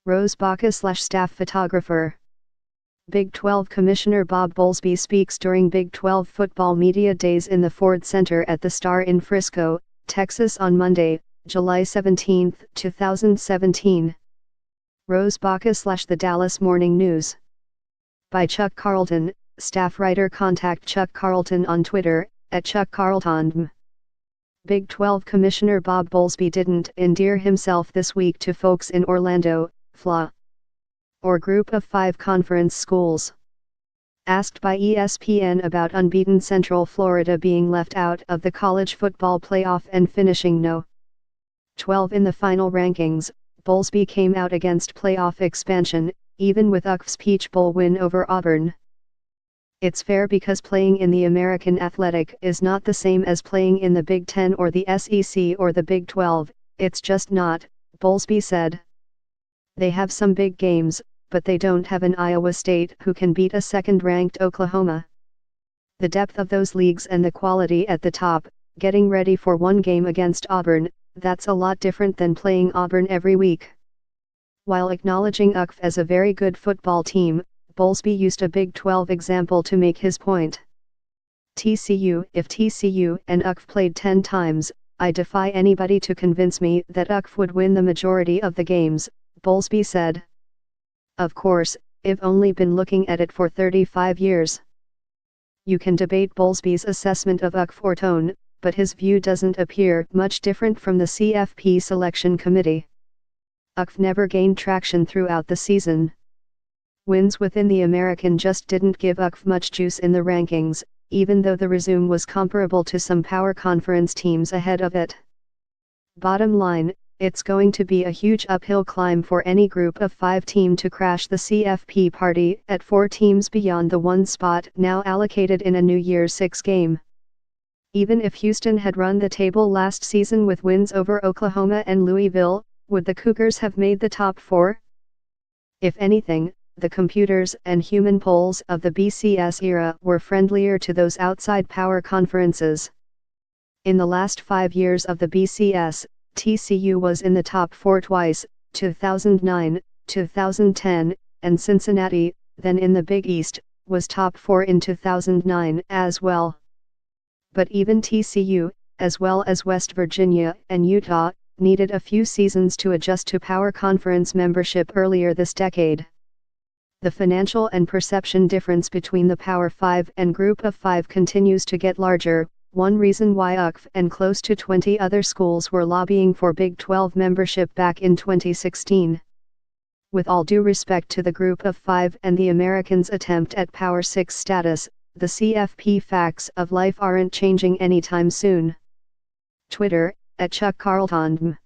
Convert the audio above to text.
Rose Baca/staff photographer. Big 12 Commissioner Bob Bowlsby speaks during Big 12 football media days in the Ford Center at the Star in Frisco, Texas on Monday, July 17, 2017. Rose Baca/The Dallas Morning News. By Chuck Carlton, staff writer. Contact Chuck Carlton on Twitter, @ChuckCarlton. Big 12 Commissioner Bob Bowlsby didn't endear himself this week to folks in Orlando, Florida, or Group of 5 conference schools. Asked by ESPN about unbeaten Central Florida being left out of the college football playoff and finishing No. 12 in the final rankings, Bowlsby came out against playoff expansion, even with UCF's Peach Bowl win over Auburn. It's fair because playing in the American Athletic is not the same as playing in the Big 10 or the SEC or the Big 12, it's just not, Bowlsby said. They have some big games, but they don't have an Iowa State who can beat a second-ranked Oklahoma. The depth of those leagues and the quality at the top, getting ready for one game against Auburn, that's a lot different than playing Auburn every week. While acknowledging UCF as a very good football team, Bowlsby used a Big 12 example to make his point. If TCU and UCF played 10 times, I defy anybody to convince me that UCF would win the majority of the games, Bowlsby said. Of course, I've only been looking at it for 35 years. You can debate Bowlsby's assessment of UCF or tone, but his view doesn't appear much different from the CFP selection committee. UCF never gained traction throughout the season. Wins within the American just didn't give UCF much juice in the rankings, even though the resume was comparable to some power conference teams ahead of it. Bottom line, it's going to be a huge uphill climb for any Group of 5 team to crash the CFP party at 4 teams beyond the one spot now allocated in a New Year's 6 game. Even if Houston had run the table last season with wins over Oklahoma and Louisville, would the Cougars have made the top 4? If anything, the computers and human polls of the BCS era were friendlier to those outside power conferences. In the last 5 years of the BCS, TCU was in the top 4 twice, 2009, 2010, and Cincinnati, then in the Big East, was top 4 in 2009 as well. But even TCU, as well as West Virginia and Utah, needed a few seasons to adjust to power conference membership earlier this decade. The financial and perception difference between the Power 5 and Group of 5 continues to get larger, one reason why UCF and close to 20 other schools were lobbying for Big 12 membership back in 2016. With all due respect to the Group of 5 and the Americans' attempt at Power 6 status, the CFP facts of life aren't changing anytime soon. Twitter, @ChuckCarlton.